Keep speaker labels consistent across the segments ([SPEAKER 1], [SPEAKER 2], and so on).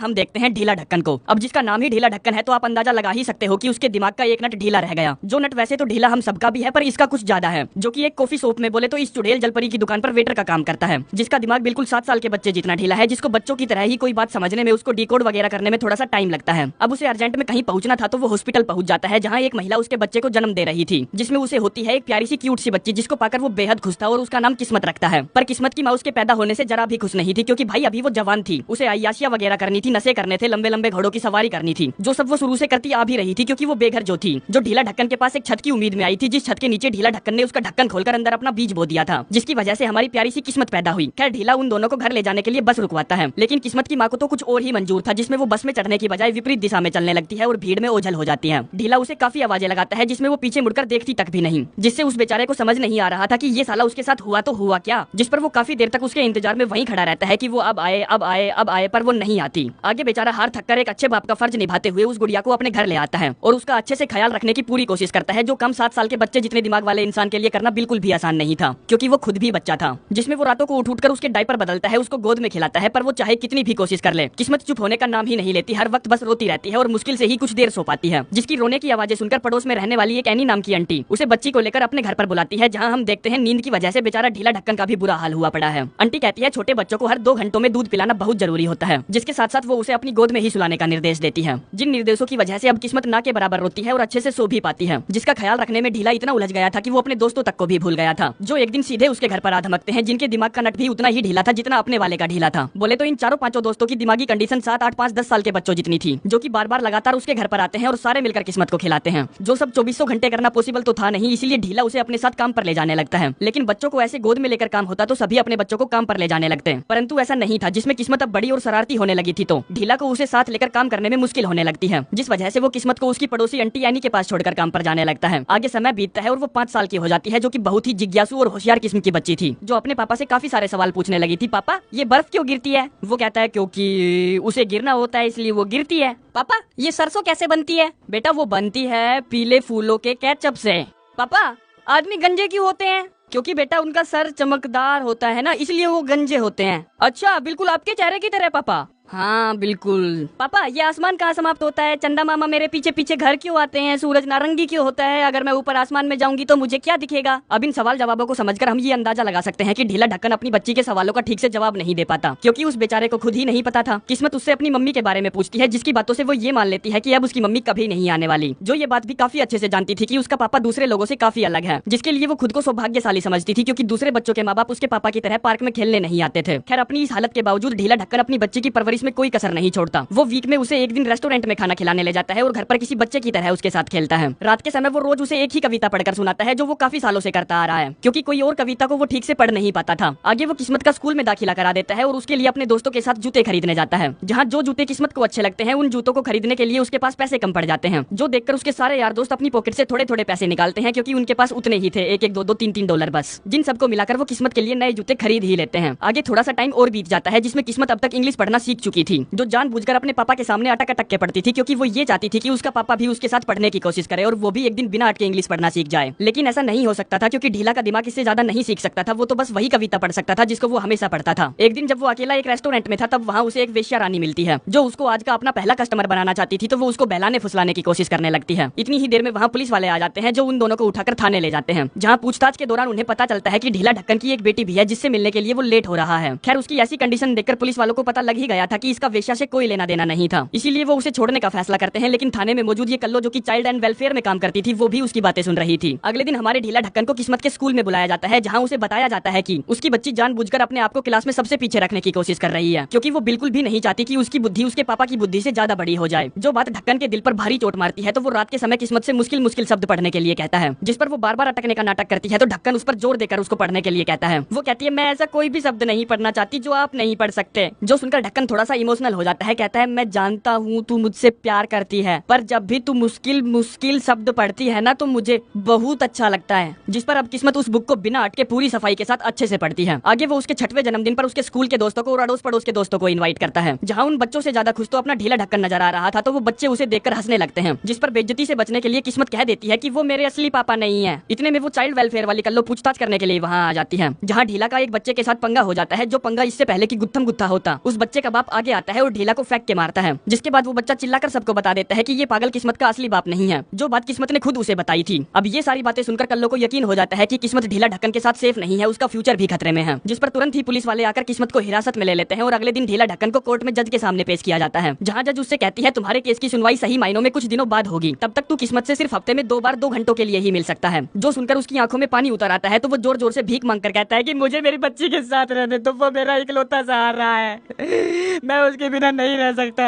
[SPEAKER 1] हम देखते हैं ढीला ढक्कन को। अब जिसका नाम ही ढीला ढक्कन है तो आप अंदाजा लगा ही सकते हो कि उसके दिमाग का एक नट ढीला रह गया। जो नट वैसे तो ढीला हम सबका भी है, पर इसका कुछ ज्यादा है, जो कि एक कॉफी शॉप में बोले तो इस चुड़ैल जलपरी की दुकान पर वेटर का काम करता है, जिसका दिमाग बिल्कुल 7 साल के बच्चे जितना ढीला है, जिसको बच्चों की तरह ही कोई बात समझने में, उसको डिकोड वगैरह करने में थोड़ा सा टाइम लगता है। अब उसे अर्जेंट में कहीं पहुंचना था तो वो हॉस्पिटल पहुंच जाता है, जहाँ एक महिला उसके बच्चे को जन्म दे रही थी, जिसमें उसे होती है एक प्यारी सी क्यूट सी बच्ची, जिसको पाकर वो बेहद खुश था और उसका नाम किस्मत रखता है। पर किस्मत की माँ उसके पैदा होने से जरा भी खुश नहीं थी, क्योंकि भाई अभी वो जवान थी, उसे अय्याशियां वगैरह करनी थी, नशे करने थे, लंबे लंबे घोड़ों की सवारी करनी थी, जो सब वो शुरू से करती आ भी रही थी, क्योंकि वो बेघर जो थी, जो ढीला ढक्कन के पास एक छत की उम्मीद में आई थी, जिस छत के नीचे ढीला ढक्कन ने उसका ढक्कन खोलकर अंदर अपना बीज बो दिया था, जिसकी वजह से हमारी प्यारी सी किस्मत पैदा हुई। खैर ढीला उन दोनों को घर ले जाने के लिए बस रुकवाता है, लेकिन किस्मत की माँ को तो कुछ और ही मंजूर था, जिसमें वो बस में चढ़ने की बजाय विपरीत दिशा में चलने लगती है और भीड़ में ओझल हो जाती है। ढीला उसे काफी आवाजें लगाता है, जिसमें वो पीछे मुड़कर देखती तक भी नहीं, जिससे उस बेचारे को समझ नहीं आ रहा था कि ये साला उसके साथ हुआ तो हुआ क्या, जिस पर वो काफी देर तक उसके इंतजार में वहीं खड़ा रहता है कि वो अब आए अब आए अब आए, पर वो नहीं आती। आगे बेचारा हार थककर एक अच्छे बाप का फर्ज निभाते हुए उस गुड़िया को अपने घर ले आता है और उसका अच्छे से ख्याल रखने की पूरी कोशिश करता है, जो कम 7 साल के बच्चे जितने दिमाग वाले इंसान के लिए करना बिल्कुल भी आसान नहीं था, क्योंकि वो खुद भी बच्चा था, जिसमें वो रातों को उठ उठकर उसके डायपर बदलता है, उसको गोद में खिलाता है, पर वो चाहे कितनी भी कोशिश कर ले, किस्मत चुप होने का नाम ही नहीं लेती, हर वक्त बस रोती रहती है और मुश्किल से ही कुछ देर सो पाती है, जिसकी रोने की आवाजें सुनकर पड़ोस में रहने वाली एक एनी नाम की आंटी उसे बच्ची को लेकर अपने घर पर बुलाती है, जहाँ हम देखते हैं नींद की वजह से बेचारा ढीला ढक्कन का भी बुरा हाल हुआ पड़ा है। आंटी कहती है छोटे बच्चों को हर 2 घंटों में दूध पिलाना बहुत जरूरी होता है, जिसके साथ साथ वो उसे अपनी गोद में ही सुलाने का निर्देश देती है, जिन निर्देशों की वजह से अब किस्मत ना के बराबर रोती है और अच्छे से सो भी पाती है, जिसका ख्याल रखने में ढीला इतना उलझ गया था कि वो अपने दोस्तों तक को भी भूल गया था, जो एक दिन सीधे उसके घर पर आ धमकते हैं, जिनके दिमाग का नट भी उतना ही ढीला था जितना अपने वाले का ढीला था। बोले तो इन चारों पांचों दोस्तों की दिमागी कंडीशन 7, 8, 5, 10 साल के बच्चों जितनी थी, जो कि बार बार लगातार उसके घर पर आते हैं और सारे मिलकर किस्मत को खिलाते हैं, जो सब 2400 घंटे करना पॉसिबल तो था नहीं, इसीलिए ढीला उसे अपने साथ काम पर ले जाने लगता है। लेकिन बच्चों को ऐसे गोद में लेकर काम होता तो सभी अपने बच्चों को काम पर ले जाने लगते हैं, परंतु ऐसा नहीं था, जिसमें किस्मत अब बड़ी और शरारती होने लगी थी, तो ढीला को उसे साथ लेकर काम करने में मुश्किल होने लगती है, जिस वजह से वो किस्मत को उसकी पड़ोसी आंटी यानी के पास छोड़कर काम पर जाने लगता है। आगे समय बीतता है और वो 5 साल की हो जाती है, जो कि बहुत ही जिज्ञासु और होशियार किस्म की बच्ची थी, जो अपने पापा से काफी सारे सवाल पूछने लगी थी। पापा ये बर्फ क्यों गिरती है? वो कहता है क्योंकि उसे गिरना होता है इसलिए वो गिरती है। पापा ये सरसों कैसे बनती है? बेटा वो बनती है पीले फूलों के केचप से। पापा आदमी गंजे क्यों होते हैं? क्योंकि बेटा उनका सर चमकदार होता है ना, इसलिए वो गंजे होते हैं। अच्छा बिल्कुल आपके चेहरे की तरह पापा। हाँ बिल्कुल। पापा ये आसमान कहाँ समाप्त होता है? चंदा मामा मेरे पीछे पीछे घर क्यों आते हैं? सूरज नारंगी क्यों होता है? अगर मैं ऊपर आसमान में जाऊंगी तो मुझे क्या दिखेगा? अब इन सवाल जवाबों को समझकर हम ये अंदाजा लगा सकते हैं कि ढीला ढक्कन अपनी बच्ची के सवालों का ठीक से जवाब नहीं दे पाता, क्योंकि उस बेचारे को खुद ही नहीं पता था। किस्मत उससे अपनी मम्मी के बारे में पूछती है, जिसकी बातों से वो ये मान लेती है कि अब उसकी मम्मी कभी नहीं आने वाली, जो ये बात भी काफी अच्छे से जानती थी कि उसका पापा दूसरे लोगों से काफी अलग है, जिसके लिए वो खुद को सौभाग्यशाली समझती थी, क्योंकि दूसरे बच्चों के माँ बाप उसके पापा की तरह पार्क में खेलने नहीं आते थे। खैर अपनी इस हालत के बावजूद ढीला ढक्कन अपनी बच्ची की परवरिश में कोई कसर नहीं छोड़ता। वो वीक में उसे एक दिन रेस्टोरेंट में खाना खिलाने ले जाता है और घर पर किसी बच्चे की तरह उसके साथ खेलता है। रात के समय वो रोज उसे एक ही कविता पढ़कर सुनाता है, जो वो काफी सालों से करता आ रहा है, क्योंकि कोई और कविता को वो ठीक से पढ़ नहीं पाता था। आगे वो किस्मत का स्कूल में दाखिला करा देता है और उसके लिए अपने दोस्तों के साथ जूते खरीदने जाता है, जहाँ जो जूते किस्मत को अच्छे लगते हैं उन जूतों को खरीदने के लिए उसके पास पैसे कम पड़ जाते हैं, जो देखकर उसके सारे यार दोस्त अपनी पॉकेट से थोड़े थोड़े पैसे निकालते हैं, क्योंकि उनके पास उतने ही थे, 1-1, 2-2, 3-3 डॉलर बस, जिन सबको मिलाकर वो किस्मत के लिए नए जूते खरीद ही लेते हैं। आगे थोड़ा सा टाइम और बीत जाता है, जिसमें किस्मत अब तक इंग्लिश पढ़ना सीख चुकी थी, जो जानबूझकर अपने पापा के सामने अटक अटक के पढ़ती थी, क्योंकि वो ये चाहती थी कि उसका पापा भी उसके साथ पढ़ने की कोशिश करे और वो भी एक दिन बिना अटके इंग्लिश पढ़ना सीख जाए। लेकिन ऐसा नहीं हो सकता था, क्योंकि ढीला का दिमाग इससे ज्यादा नहीं सीख सकता था। वो तो बस वही कविता पढ़ सकता था जिसको वो हमेशा पढ़ता था। एक दिन जब वो अकेला एक रेस्टोरेंट में था, तब वहाँ उसे एक वेश्या रानी मिलती है, जो उसको आज का अपना पहला कस्टमर बनाना चाहती थी, तो वो उसको बहलाने फुसलाने की कोशिश करने लगती है। इतनी ही देर में वहाँ पुलिस वाले आ जाते हैं, जो उन दोनों को उठाकर थाने ले जाते हैं, जहाँ पूछताछ के दौरान उन्हें पता चलता है कि ढीला ढक्कन की एक बेटी भी है, जिससे मिलने के लिए वो लेट हो रहा है। खैर उसकी ऐसी कंडीशन देखकर पुलिस वालों को पता लग ही गया था कि इसका वेश्या से कोई लेना देना नहीं था, इसीलिए वो उसे छोड़ने का फैसला करते हैं। लेकिन थाने में मौजूद ये कल्लो, जो कि चाइल्ड एंड वेलफेयर में काम करती थी, वो भी उसकी बातें सुन रही थी। अगले दिन हमारे ढीला ढक्कन को किस्मत के स्कूल में बुलाया जाता है, जहाँ उसे बताया जाता है कि उसकी बच्ची जानबूझकर अपने आप को क्लास में सबसे पीछे रखने की कोशिश कर रही है, क्योंकि वो बिल्कुल भी नहीं चाहती कि उसकी बुद्धि उसके पापा की बुद्धि से ज्यादा बड़ी हो जाए। जो बात ढक्कन के दिल पर भारी चोट मारती है, तो वो रात के समय किस्मत से मुश्किल मुश्किल शब्द पढ़ने के लिए कहता है, जिस पर वो बार बार अटकने का नाटक करती है, तो ढक्कन उस पर जोर देकर उसको पढ़ने के लिए कहता है। वो कहती है मैं ऐसा कोई भी शब्द नहीं पढ़ना चाहती जो आप नहीं पढ़ सकते। जो सुनकर ढक्कन थोड़ा सा इमोशनल हो जाता है, कहता है मैं जानता हूँ तू मुझसे प्यार करती है, पर जब भी तू मुश्किल मुश्किल शब्द पढ़ती है ना, तो मुझे बहुत अच्छा लगता है। जिस पर अब किस्मत उस बुक को बिना अटके पूरी सफाई के साथ अच्छे से पढ़ती है। आगे वो उसके 6वें जन्मदिन पर उसके स्कूल के दोस्तों को और अड़ोस पड़ोस के दोस्तों को इनवाइट करता है, जहाँ उन बच्चों से ज्यादा खुश तो अपना ढीला ढक्कन नजर आ रहा था, तो वो बच्चे उसे देखकर हंसने लगते हैं, जिस पर बेइज्जती से बचने के लिए किस्मत कह देती है कि वो मेरे असली पापा नहीं है। इतने में वो चाइल्ड वेलफेयर वाली कल्लो पूछताछ करने के लिए वहाँ आ जाती है, जहाँ ढीला का एक बच्चे के साथ पंगा हो जाता है, जो पंगा इससे पहले कि गुत्थम गुत्था होता, उस बच्चे का बाप आगे आता है और ढीला को फेंक के मारता है, जिसके बाद वो बच्चा चिल्लाकर सबको बता देता है कि ये पागल किस्मत का असली बाप नहीं है, जो बात किस्मत ने खुद उसे बताई थी। अब ये सारी बातें सुनकर कल्लो को यकीन हो जाता है कि किस्मत ढीला ढक्कन के साथ सेफ नहीं है, उसका फ्यूचर भी खतरे में है। जिस पर तुरंत ही पुलिस वाले आकर किस्मत को हिरासत में ले लेते हैं और अगले दिन ढीला ढक्कन को कोर्ट में जज के सामने पेश किया जाता है, जहाँ जज उससे कहती है तुम्हारे केस की सुनवाई सही मायनों में कुछ दिनों बाद होगी, तब तक तू किस्मत से सिर्फ हफ्ते में 2 बार 2 घंटों के लिए ही मिल सकता है। जो सुनकर उसकी आंखों में पानी उतर आता है तो वो जोर जोर से भीख मांग कर कहता है कि मुझे मेरी बच्ची के साथ रहने दो, वो मेरा इकलौता सहारा है, मैं उसके बिना नहीं रह सकता।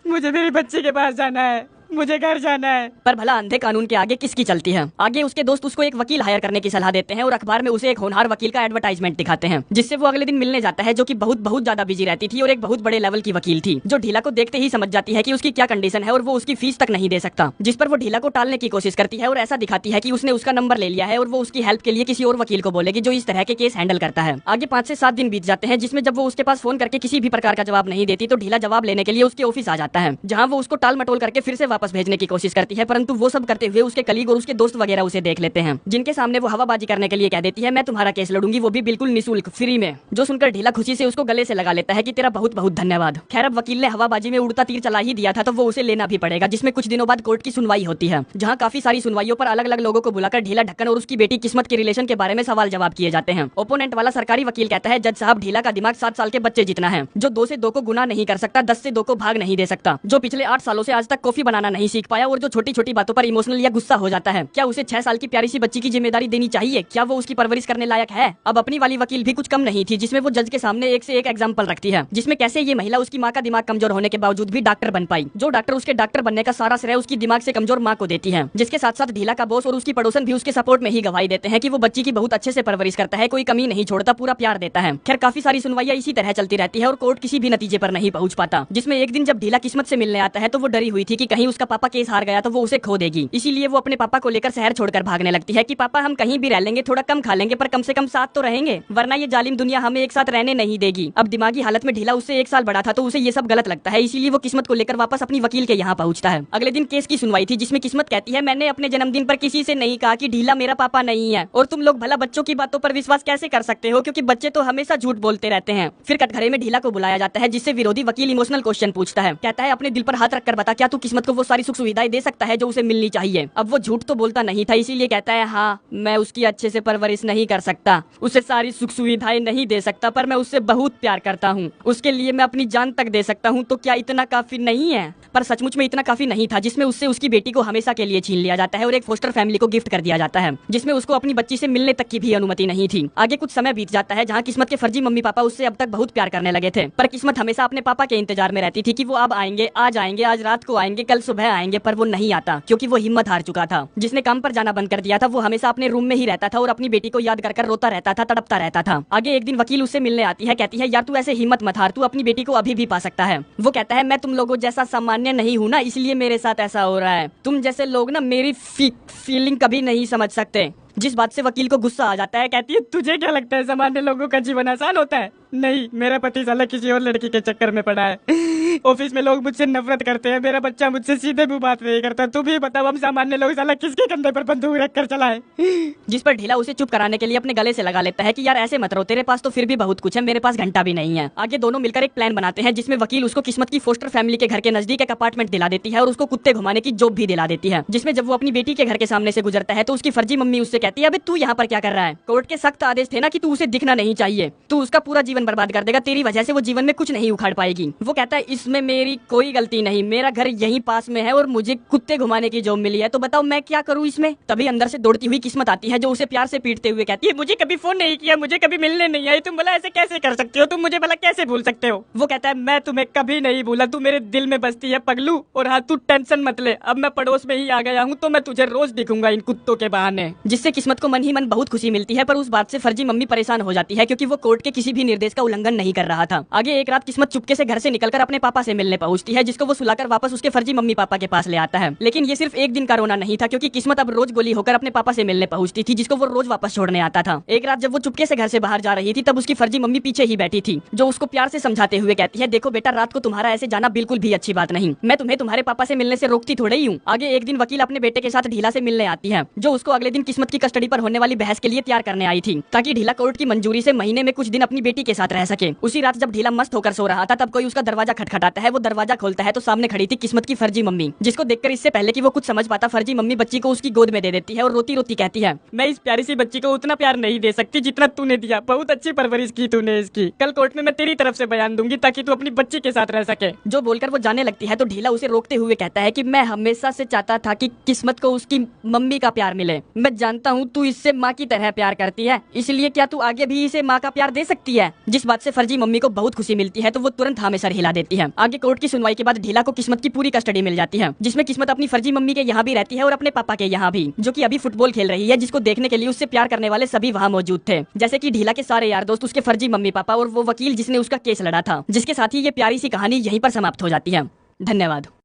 [SPEAKER 1] मुझे मेरी बच्ची के पास जाना है, मुझे घर जाना है। पर भला अंधे कानून के आगे किसकी चलती है। आगे उसके दोस्त उसको एक वकील हायर करने की सलाह देते हैं और अखबार में उसे एक होनहार वकील का एडवर्टाइजमेंट दिखाते हैं, जिससे वो अगले दिन मिलने जाता है, जो कि बहुत ज्यादा बिजी रहती थी और एक बहुत बड़े लेवल की वकील थी, जो ढीला को देखते ही समझ जाती है कि उसकी क्या कंडीशन है और वो उसकी फीस तक नहीं दे सकता। जिस पर वो ढीला को टालने की कोशिश करती है और ऐसा दिखाती है कि उसने उसका नंबर ले लिया है और वो उसकी हेल्प के लिए किसी और वकील को बोलेगी जो इस तरह के केस हैंडल करता है। आगे 5 से 7 दिन बीत जाते हैं, जिसमें जब वो उसके पास फोन करके किसी भी प्रकार का जवाब नहीं देती तो ढीला जवाब लेने के लिए उसके ऑफिस आ जाता है, जहाँ वो उसको टाल मटोल करके फिर से वापस भेजने की कोशिश करती है, परंतु वो सब करते हुए उसके कलीग और उसके दोस्त वगैरह उसे देख लेते हैं, जिनके सामने वो हवाबाजी करने के लिए कह देती है मैं तुम्हारा केस लड़ूंगी, वो भी बिल्कुल निःशुल्क, फ्री में। जो सुनकर ढीला खुशी से उसको गले से लगा लेता है कि तेरा बहुत बहुत धन्यवाद। खैर अब वकील ने हवाबाजी में उड़ता तीर चला ही दिया था तो वो उसे लेना भी पड़ेगा, जिसमें कुछ दिनों बाद कोर्ट की सुनवाई होती है, जहाँ काफी सारी सुनवाइयों पर अलग अलग लोगों को बुलाकर ढीला ढक्कन और उसकी बेटी किस्मत के रिलेशन के बारे में सवाल जवाब किए जाते हैं। ओपोनेंट वाला सरकारी वकील कहता है जज साहब ढीला का दिमाग 7 साल के बच्चे जितना है, जो 2 से 2 को गुना नहीं कर सकता, 10 से 2 को भाग नहीं दे सकता, जो पिछले 8 सालों से आज तक कॉफी बनाना नहीं सीख पाया और जो छोटी छोटी बातों पर इमोशनल या गुस्सा हो जाता है। क्या उसे 6 साल की प्यारी सी बच्ची की जिम्मेदारी देनी चाहिए? क्या वो उसकी परवरिश करने लायक है? अब अपनी वाली वकील भी कुछ कम नहीं थी, जिसमें वो जज के सामने एक से एक एग्जाम्पल रखती है, जिसमें कैसे ये महिला उसकी माँ का दिमाग कमजोर होने के बावजूद भी डॉक्टर बन पाई, जो डॉक्टर उसके डॉक्टर बनने का सारा श्रेय उसकी दिमाग से कमजोर माँ को देती है, जिसके साथ साथ ढीला का बॉस और उसकी पड़ोसन भी उसके सपोर्ट में ही गवाही देते हैं कि वो बच्ची की बहुत अच्छे से परवरिश करता है, कोई कमी नहीं छोड़ता, पूरा प्यार देता है। खैर काफी सारी सुनवाइयां इसी तरह चलती रहती है और कोर्ट किसी भी नतीजे पर नहीं पहुंच पाता, जिसमें एक दिन जब ढीला किस्मत से मिलने आता है तो वो डरी हुई थी कि कहीं उसका पापा केस हार गया तो वो उसे खो देगी, इसीलिए वो अपने पापा को लेकर शहर छोड़कर भागने लगती है कि पापा हम कहीं भी रह लेंगे, थोड़ा कम खा लेंगे पर कम से कम साथ तो रहेंगे, वरना ये जालिम दुनिया हमें एक साथ रहने नहीं देगी। अब दिमागी हालत में ढीला उससे 1 साल बड़ा था तो उसे ये सब गलत लगता है, इसीलिए वो किस्मत को लेकर वापस अपनी वकील के यहाँ पहुँचता है। अगले दिन केस की सुनवाई थी, जिसमें किस्मत कहती है मैंने अपने जन्मदिन पर किसी से नहीं कहा कि ढीला मेरा पापा नहीं है, और तुम लोग भला बच्चों की बातों पर विश्वास कैसे कर सकते हो, क्योंकि बच्चे तो हमेशा झूठ बोलते रहते हैं। फिर कटघरे में ढीला को बुलाया जाता है, जिससे विरोधी वकील इमोशनल क्वेश्चन पूछता है, कहता है अपने दिल पर हाथ रखकर बता, क्या तू किस्मत को वो सारी सुख सुविधाएं दे सकता है जो उसे मिलनी चाहिए। अब वो झूठ तो बोलता नहीं था, इसीलिए कहता है हाँ मैं उसकी अच्छे से परवरिश नहीं कर सकता, उसे सारी सुख सुविधाएं नहीं दे सकता, पर मैं उससे बहुत प्यार करता हूँ, उसके लिए मैं अपनी जान तक दे सकता हूँ, तो क्या इतना काफी नहीं है? पर सचमुच में इतना काफी नहीं था, जिसमें उससे उसकी बेटी को हमेशा के लिए छीन लिया जाता है और एक फोस्टर फैमिली को गिफ्ट कर दिया जाता है, जिसमें उसको अपनी बच्ची से मिलने तक की भी अनुमति नहीं थी। आगे कुछ समय बीत जाता है, जहाँ किस्मत के फर्जी मम्मी पापा उससे अब तक बहुत प्यार करने लगे थे, पर किस्मत हमेशा अपने पापा के इंतजार में रहती थी कि वो अब आएंगे, आज आएंगे, आज रात को आएंगे, कल सुबह आएंगे, पर वो नहीं आता, क्योंकि वो हिम्मत हार चुका था। जिसने काम पर जाना बंद कर दिया था वो हमेशा अपने रूम में ही रहता था और अपनी बेटी को याद कर रोता रहता था, तड़पता रहता था। आगे एक दिन वकील उससे मिलने आती है, कहती है यार तू ऐसे हिम्मत मत हार, तू अपनी बेटी को अभी भी पा सकता है। वो कहता है मैं तुम लोगों जैसा सामान्य नहीं हूँ ना, इसलिए मेरे साथ ऐसा हो रहा है, तुम जैसे लोग ना मेरी फीलिंग कभी नहीं समझ सकते। जिस बात से वकील को गुस्सा आ जाता है, कहती है तुझे क्या लगता है सामान्य लोगों का जीवन आसान होता है? नहीं, मेरा पति साला किसी और लड़की के चक्कर में पड़ा है, ऑफिस में लोग मुझसे नफरत करते हैं, मेरा बच्चा मुझसे सीधे मुंह बात नहीं करता, तू भी बताओ हम सामान्य लोग साला किसके कंधे पर बंदूक रखकर चलाए। जिस पर ढीला उसे चुप कराने के लिए अपने गले से लगा लेता है कि यार ऐसे मत रो, तेरे पास तो फिर भी बहुत कुछ है, मेरे पास घंटा भी नहीं है। आगे दोनों मिलकर एक प्लान बनाते हैं, जिसमें वकील उसको किस्मत की फोस्टर फैमिली के घर के नजदीक एक अपार्टमेंट दिला देती है और उसको कुत्ते घुमाने की जॉब भी दिला देती है, जिसमें जब वो अपनी बेटी के घर के सामने से गुजरता है तो उसकी फर्जी मम्मी उससे कहती है अबे तू यहाँ पर क्या कर रहा है? कोर्ट के सख्त आदेश थे ना कि तू उसे दिखना नहीं चाहिए, तू उसका पूरा जीवन बर्बाद कर देगा, तेरी वजह से वो जीवन में कुछ नहीं उखाड़ पाएगी। वो कहता है इसमें मेरी कोई गलती नहीं, मेरा घर यहीं पास में है और मुझे कुत्ते घुमाने की जॉब मिली है, तो बताओ मैं क्या करूँ इसमें? तभी अंदर से दौड़ती हुई किस्मत आती है, जो उसे प्यार से पीटते हुए कहती है मुझे कभी फोन नहीं किया, मुझे कभी मिलने नहीं आई, तुम भला ऐसे कैसे कर सकते हो, तुम मुझे भला कैसे भूल सकते हो? वो कहता है मैं तुम्हें कभी नहीं भूला, तू मेरे दिल में बसती है पगलू, और हाँ तू टेंशन मत ले, अब मैं पड़ोस में ही आ गया हूँ तो मैं तुझे रोज दिखूंगा इन कुत्तों के बहाने। जिससे किस्मत को मन ही मन बहुत खुशी मिलती है, पर उस बात से फर्जी मम्मी परेशान हो जाती है, क्योंकि वो कोर्ट के किसी भी निर्देश का उल्लंघन नहीं कर रहा था। आगे एक रात किस्मत चुपके से घर से निकलकर अपने पापा पापा से मिलने पहुंचती है, जिसको वो सुलाकर वापस उसके फर्जी मम्मी पापा के पास ले आता है। लेकिन ये सिर्फ एक दिन का रोना नहीं था, क्योंकि किस्मत अब रोज गोली होकर अपने पापा से मिलने पहुंचती थी, जिसको वो रोज वापस छोड़ने आता था। एक रात जब वो चुपके से घर से बाहर जा रही थी, तब उसकी फर्जी मम्मी पीछे ही बैठी थी, जो उसको प्यार से समझाते हुए कहती है, देखो बेटा, रात को तुम्हारा ऐसे जाना बिल्कुल भी अच्छी बात नहीं। मैं तुम्हें तुम्हारे पापा से मिलने से रोकती थोड़े ही हूँ। आगे एक दिन वकील अपने बेटे के साथ ढीला से मिलने आती है, जो उसको अगले दिन किस्मत की कस्टडी पर होने वाली बहस के लिए तैयार करने आई थी, ताकि ढीला कोर्ट की मंजूरी से महीने में कुछ दिन अपनी बेटी के साथ रह सके। उसी रात जब ढीला मस्त होकर सो रहा था, तब कोई उसका दरवाजा खटखटाता है। वो दरवाजा खोलता है तो सामने खड़ी थी किस्मत की फर्जी मम्मी, जिसको देखकर इससे पहले कि वो कुछ समझ पाता, फर्जी मम्मी बच्ची को उसकी गोद में दे देती है और रोती रोती कहती है, मैं इस प्यारी सी बच्ची को उतना प्यार नहीं दे सकती जितना तूने दिया। बहुत अच्छी परवरिश की तूने इसकी। कल कोर्ट में मैं तेरी तरफ से बयान दूंगी ताकि तू अपनी बच्ची के साथ रह सके। जो बोलकर वो जाने लगती है तो ढीला उसे रोकते हुए कहता है कि मैं हमेशा से चाहता था कि किस्मत को उसकी मम्मी का प्यार मिले। मैं जानता हूँ तू इससे माँ की तरह प्यार करती है, इसलिए क्या तू आगे भी इसे माँ का प्यार दे सकती है? जिस बात से फर्जी मम्मी को बहुत खुशी मिलती है तो वो तुरंत हाँ में सर हिला देती है। आगे कोर्ट की सुनवाई के बाद ढीला को किस्मत की पूरी कस्टडी मिल जाती है, जिसमें किस्मत अपनी फर्जी मम्मी के यहाँ भी रहती है और अपने पापा के यहाँ भी, जो कि अभी फुटबॉल खेल रही है, जिसको देखने के लिए उससे प्यार करने वाले सभी वहाँ मौजूद थे, जैसे कि ढीला के सारे यार दोस्त, उसके फर्जी मम्मी पापा और वो वकील जिसने उसका केस लड़ा था। जिसके साथ ही ये प्यारी सी कहानी यहीं पर समाप्त हो जाती है। धन्यवाद।